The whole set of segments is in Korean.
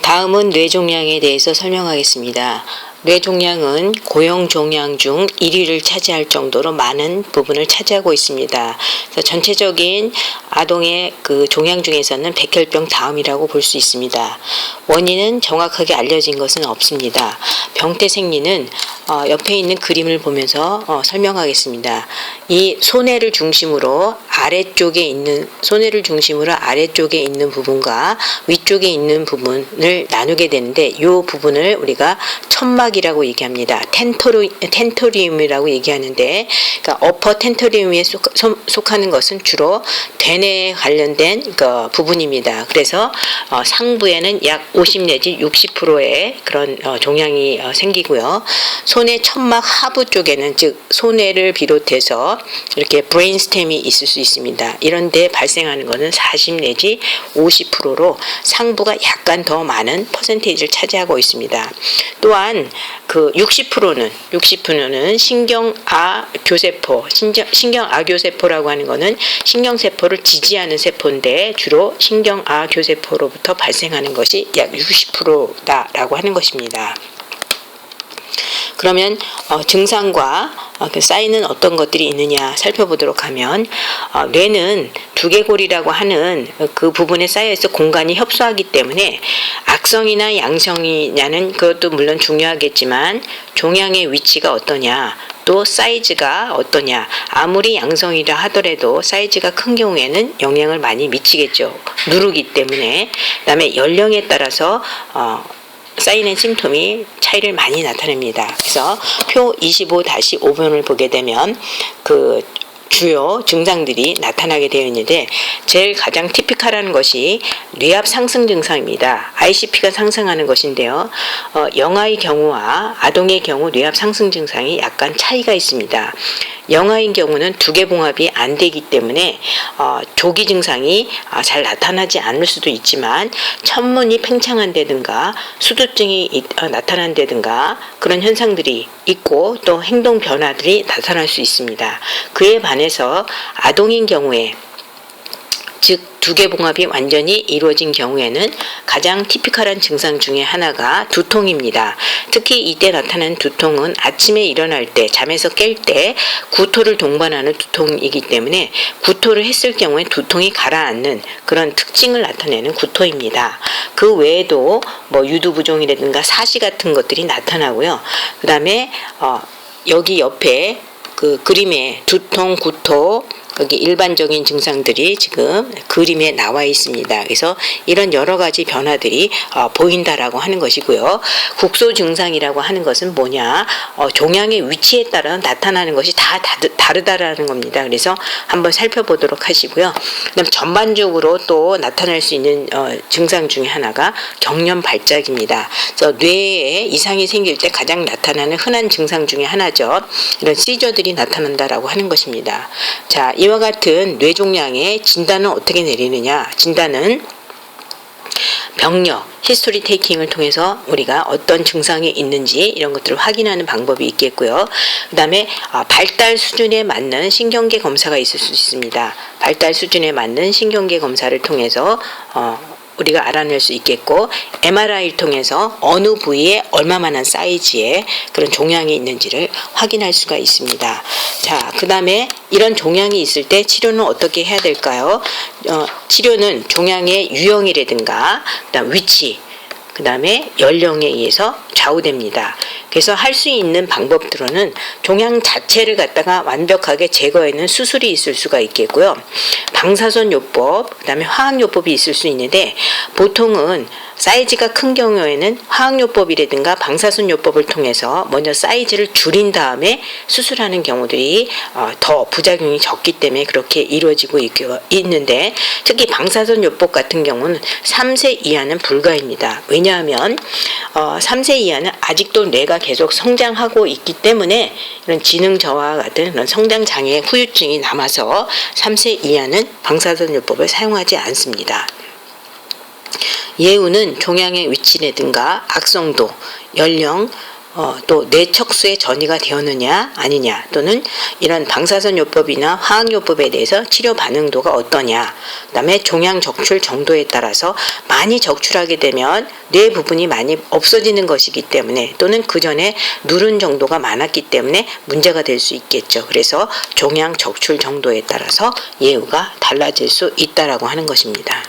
다음은 뇌종양에 대해서 설명하겠습니다. 뇌종양은 고형종양 중 1위를 차지할 정도로 많은 부분을 차지하고 있습니다. 그래서 전체적인 아동의 그 종양 중에서는 백혈병 다음이라고 볼 수 있습니다. 원인은 정확하게 알려진 것은 없습니다. 병태 생리는 옆에 있는 그림을 보면서 설명하겠습니다. 이 손해를 중심으로 아래쪽에 있는 부분과 위쪽에 있는 부분을 나누게 되는데, 이 부분을 우리가 천막이라고 얘기합니다. 텐토리움이라고 얘기하는데, 그러니까 어퍼 텐토리움에 속하는 것은 주로 대뇌에 관련된 그 부분입니다. 그래서 상부에는 약 50 내지 60%의 그런 종양이 생기고요. 손의 천막 하부 쪽에는, 즉 손해를 비롯해서 이렇게 브레인스템이 있을 수 있습니다. 이런 데 발생하는 것은 40 내지 50%로 상부가 약간 더 많은 퍼센테이지를 차지하고 있습니다. 또한 그 60%는 신경아교세포, 신경아교세포라고 하는 것은 신경세포를 지지하는 세포인데, 주로 신경아교세포로부터 발생하는 것이 약 60%다라고 하는 것입니다. 그러면 증상과 쌓이는 어떤 것들이 있느냐 살펴보도록 하면, 뇌는 두개골이라고 하는 그 부분에 쌓여있어 공간이 협소하기 때문에 악성이나 양성이냐는 그것도 물론 중요하겠지만, 종양의 위치가 어떠냐, 또 사이즈가 어떠냐, 아무리 양성이라 하더라도 사이즈가 큰 경우에는 영향을 많이 미치겠죠. 누르기 때문에. 그 다음에 연령에 따라서 쌓이는 심통이 차이를 많이 나타냅니다. 그래서 표 25-5번을 보게 되면 그 주요 증상들이 나타나게 되어 있는데, 제일 가장 티피컬한 것이 뇌압 상승 증상입니다. ICP가 상승하는 것인데요. 영아의 경우와 아동의 경우 뇌압 상승 증상이 약간 차이가 있습니다. 영아인 경우는 두개봉합이 안 되기 때문에 조기 증상이 잘 나타나지 않을 수도 있지만, 천문이 팽창한다든가 수두증이 나타난다든가 그런 현상들이 있고, 또 행동 변화들이 나타날 수 있습니다. 그에 반해서 아동인 경우에, 즉 두개봉합이 완전히 이루어진 경우에는 가장 티피컬한 증상 중에 하나가 두통입니다. 특히 이때 나타나는 두통은 아침에 일어날 때, 잠에서 깰 때 구토를 동반하는 두통이기 때문에, 구토를 했을 경우에 두통이 가라앉는 그런 특징을 나타내는 구토입니다. 그 외에도 유두부종이라든가 사시 같은 것들이 나타나고요. 그 다음에 여기 옆에 그 그림에 두통, 구토, 거기 일반적인 증상들이 지금 그림에 나와 있습니다. 그래서 이런 여러 가지 변화들이 보인다라고 하는 것이고요. 국소 증상이라고 하는 것은 뭐냐? 종양의 위치에 따라 나타나는 것이 다 다르다라는 겁니다. 그래서 한번 살펴보도록 하시고요. 그다음 전반적으로 또 나타날 수 있는 증상 중에 하나가 경련 발작입니다. 그래서 뇌에 이상이 생길 때 가장 나타나는 흔한 증상 중에 하나죠. 이런 시저들이 나타난다라고 하는 것입니다. 자, 이와 같은 뇌종양의 진단은 어떻게 내리느냐? 진단은 병력, 히스토리 테이킹을 통해서 우리가 어떤 증상이 있는지 이런 것들을 확인하는 방법이 있겠고요. 그 다음에 발달 수준에 맞는 신경계 검사가 있을 수 있습니다. 발달 수준에 맞는 신경계 검사를 통해서 우리가 알아낼 수 있겠고, MRI를 통해서 어느 부위에 얼마만한 사이즈의 그런 종양이 있는지를 확인할 수가 있습니다. 자, 그 다음에 이런 종양이 있을 때 치료는 어떻게 해야 될까요? 치료는 종양의 유형이라든가 그다음 위치, 그 다음에 연령에 의해서 좌우됩니다. 그래서 할 수 있는 방법들로는 종양 자체를 갖다가 완벽하게 제거해내는 수술이 있을 수가 있겠고요. 방사선요법, 그 다음에 화학요법이 있을 수 있는데, 보통은 사이즈가 큰 경우에는 화학요법이라든가 방사선요법을 통해서 먼저 사이즈를 줄인 다음에 수술하는 경우들이 더 부작용이 적기 때문에 그렇게 이루어지고 있는데, 특히 방사선요법 같은 경우는 3세 이하는 불가입니다. 왜냐하면 3세 이하는 아직도 뇌가 계속 성장하고 있기 때문에 이런 지능 저하 같은 그런 성장 장애의 후유증이 남아서 3세 이하는 방사선요법을 사용하지 않습니다. 예후는 종양의 위치라든가 악성도, 연령, 또 뇌척수에 전이가 되었느냐 아니냐, 또는 이런 방사선요법이나 화학요법에 대해서 치료 반응도가 어떠냐, 그 다음에 종양 적출 정도에 따라서 많이 적출하게 되면 뇌 부분이 많이 없어지는 것이기 때문에, 또는 그 전에 누른 정도가 많았기 때문에 문제가 될 수 있겠죠. 그래서 종양 적출 정도에 따라서 예후가 달라질 수 있다라고 하는 것입니다.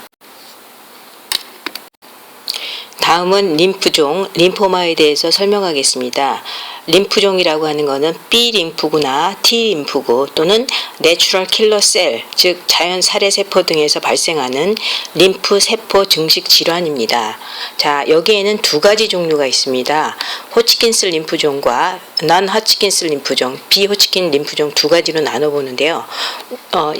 다음은 림프종, 림포마에 대해서 설명하겠습니다. 림프종이라고 하는 것은 B 림프구나 T 림프구 또는 내추럴 킬러 셀, 즉 자연 살해 세포 등에서 발생하는 림프 세포 증식 질환입니다. 자, 여기에는 두 가지 종류가 있습니다. 호치킨스 림프종과 난 호치킨스 림프종, 비호치킨 림프종 두 가지로 나눠보는데요.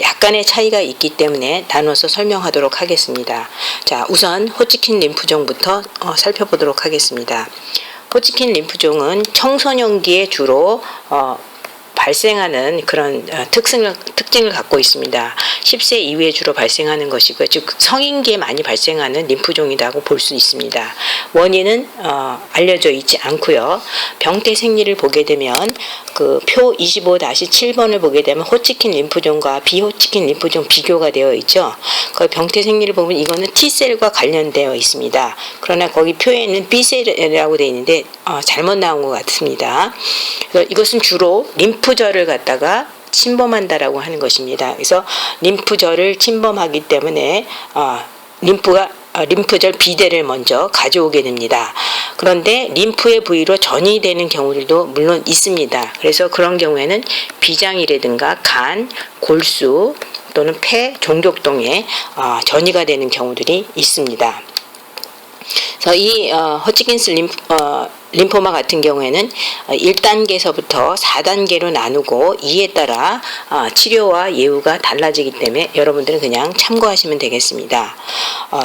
약간의 차이가 있기 때문에 나눠서 설명하도록 하겠습니다. 자, 우선 호치킨 림프종부터 살펴보도록 하겠습니다. 호치킨 림프종은 청소년기에 주로 발생하는 그런 특징을 갖고 있습니다. 10세 이후에 주로 발생하는 것이고요. 즉 성인기에 많이 발생하는 림프종이라고 볼 수 있습니다. 원인은 알려져 있지 않고요. 병태 생리를 보게 되면 그 표 25-7번을 보게 되면 호치킨 림프종과 비호치킨 림프종 비교가 되어 있죠. 그 병태 생리를 보면 이거는 T셀과 관련되어 있습니다. 그러나 거기 표에는 B셀이라고 되어 있는데 잘못 나온 것 같습니다. 이것은 주로 림프절을 갖다가 침범한다라고 하는 것입니다. 그래서 림프절을 침범하기 때문에 림프절 비대를 먼저 가져오게 됩니다. 그런데 림프의 부위로 전이 되는 경우들도 물론 있습니다. 그래서 그런 경우에는 비장이라든가 간, 골수 또는 폐, 종족동에 전이가 되는 경우들이 있습니다. 그래서 이 호치킨스 림포마 같은 경우에는 1단계에서부터 4단계로 나누고 이에 따라 치료와 예후가 달라지기 때문에 여러분들은 그냥 참고하시면 되겠습니다.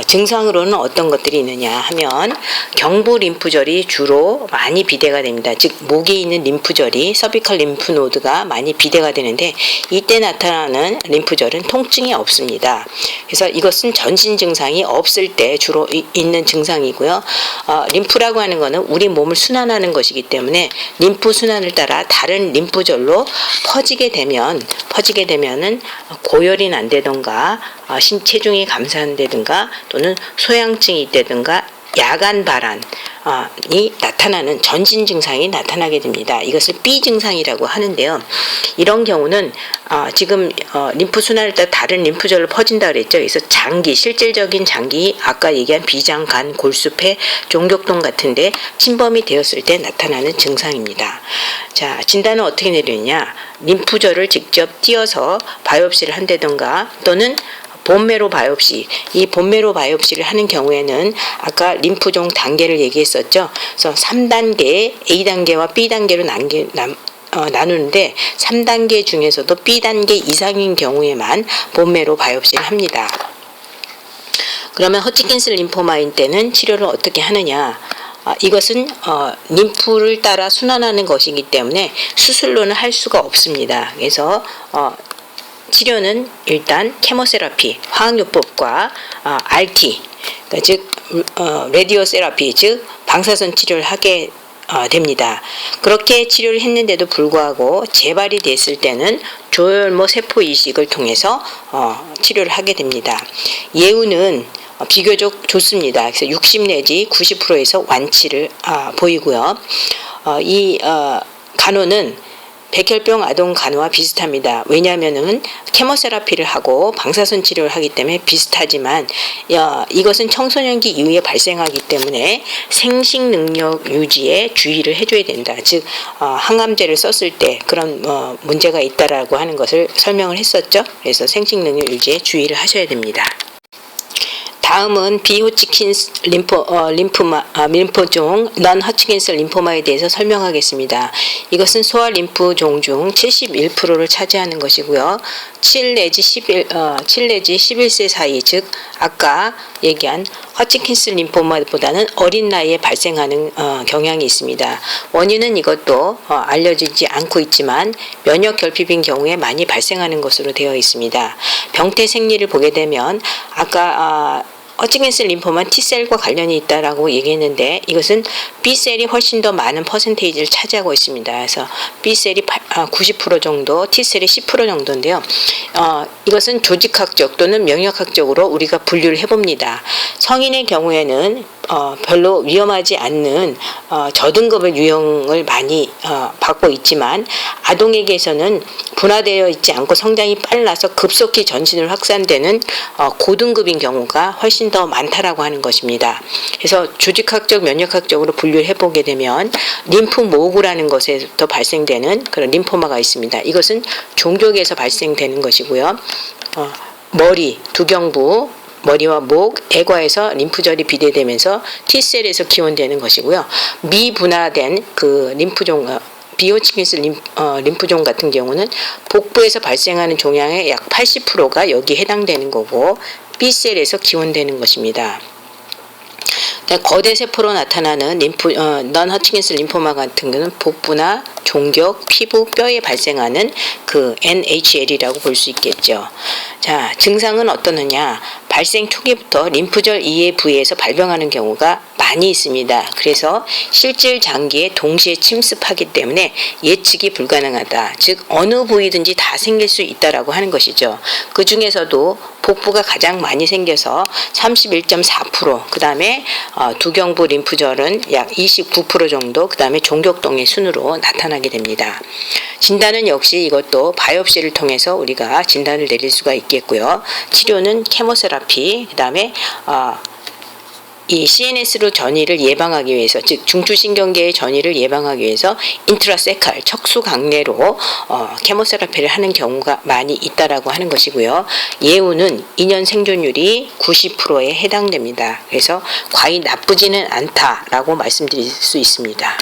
증상으로는 어떤 것들이 있느냐 하면 경부 림프절이 주로 많이 비대가 됩니다. 즉 목에 있는 림프절이 서비컬 림프노드가 많이 비대가 되는데 이때 나타나는 림프절은 통증이 없습니다. 그래서 이것은 전신 증상이 없을 때 주로 있는 증상이고요. 림프라고 하는 것은 우리 몸을 순환하는 것이기 때문에 림프 순환을 따라 다른 림프절로 퍼지게 되면은 고열이 난다든가 신체중이 감소한다든가 또는 소양증이 있다든가 야간 발환이 나타나는 전신 증상이 나타나게 됩니다. 이것을 B 증상이라고 하는데요. 이런 경우는 지금 림프 순환을 따라 다른 림프절로 퍼진다 그랬죠. 그래서 장기, 실질적인 장기, 아까 얘기한 비장, 간, 골수, 폐, 종족동 같은데 침범이 되었을 때 나타나는 증상입니다. 자, 진단은 어떻게 내리느냐? 림프절을 직접 띄어서 바이옵시를 한다든가 또는 본메로 바이옵시, 이 본메로 바이옵시를 하는 경우에는 아까 림프종 단계를 얘기했었죠. 그래서 3단계, A단계와 B단계로 나누는데 3단계 중에서도 B단계 이상인 경우에만 본메로 바이옵시를 합니다. 그러면 호치킨스 림포마인 때는 치료를 어떻게 하느냐? 이것은 림프를 따라 순환하는 것이기 때문에 수술로는 할 수가 없습니다. 그래서 치료는 일단 케모세라피, 화학요법과 RT, 그러니까 즉 레디오세라피, 즉 방사선 치료를 하게 됩니다. 그렇게 치료를 했는데도 불구하고 재발이 됐을 때는 조혈모 세포 이식을 통해서 치료를 하게 됩니다. 예후는 비교적 좋습니다. 그래서 60 내지 90%에서 완치를 보이고요. 이 간호는 백혈병 아동 간호와 비슷합니다. 왜냐하면은 케모세라피를 하고 방사선 치료를 하기 때문에 비슷하지만 이것은 청소년기 이후에 발생하기 때문에 생식 능력 유지에 주의를 해줘야 된다. 즉 항암제를 썼을 때 그런 문제가 있다라고 하는 것을 설명을 했었죠. 그래서 생식 능력 유지에 주의를 하셔야 됩니다. 다음은 비호치킨스 림포종 넌 호치킨스 림포마에 대해서 설명하겠습니다. 이것은 소아 림프종 중 71%를 차지하는 것이고요. 7 내지 11세 사이, 즉 아까 얘기한 호치킨스 림포마보다는 어린 나이에 발생하는 경향이 있습니다. 원인은 이것도 알려지지 않고 있지만 면역 결핍인 경우에 많이 발생하는 것으로 되어 있습니다. 병태 생리를 보게 되면 아까 허치킨스 림포마 T셀과 관련이 있다라고 얘기했는데 이것은 B셀이 훨씬 더 많은 퍼센테이지를 차지하고 있습니다. 그래서 B셀이 90% 정도, T셀이 10% 정도인데요. 이것은 조직학적 또는 명역학적으로 우리가 분류를 해봅니다. 성인의 경우에는 별로 위험하지 않는 저등급의 유형을 많이 받고 있지만 아동에게서는 분화되어 있지 않고 성장이 빨라서 급속히 전신을 확산되는 고등급인 경우가 훨씬 더 많다라고 하는 것입니다. 그래서 조직학적, 면역학적으로 분류를 해보게 되면 림프모구라는 것에서 발생되는 그런 림포마가 있습니다. 이것은 종족에서 발생되는 것이고요. 머리, 두경부, 머리와 목, 애과에서 림프절이 비대되면서 T셀에서 기원되는 것이고요. 미분화된 그 림프종, 비호치킨스 림프종 같은 경우는 복부에서 발생하는 종양의 약 80%가 여기에 해당되는 거고 B셀에서 기원되는 것입니다. 거대 세포로 나타나는 넌 허치킨스 림포마 같은 경우는 복부나 종격, 피부, 뼈에 발생하는 그 NHL이라고 볼 수 있겠죠. 자, 증상은 어떠느냐? 발생 초기부터 림프절 이외의 부위에서 발병하는 경우가 많이 있습니다. 그래서 실질 장기에 동시에 침습하기 때문에 예측이 불가능하다. 즉 어느 부위든지 다 생길 수 있다라고 하는 것이죠. 그 중에서도 복부가 가장 많이 생겨서 31.4%, 그 다음에 두경부 림프절은 약 29% 정도, 그 다음에 종격동의 순으로 나타나게 됩니다. 진단은 역시 이것도 바이옵시를 통해서 우리가 진단을 내릴 수가 있겠고요. 치료는 케모세라피, 그 다음에 이 CNS로 전이를 예방하기 위해서, 즉 중추신경계의 전이를 예방하기 위해서 인트라세칼 척수 강내로 케모세라피를 하는 경우가 많이 있다라고 하는 것이고요. 예후는 2년 생존율이 90%에 해당됩니다. 그래서 과히 나쁘지는 않다라고 말씀드릴 수 있습니다.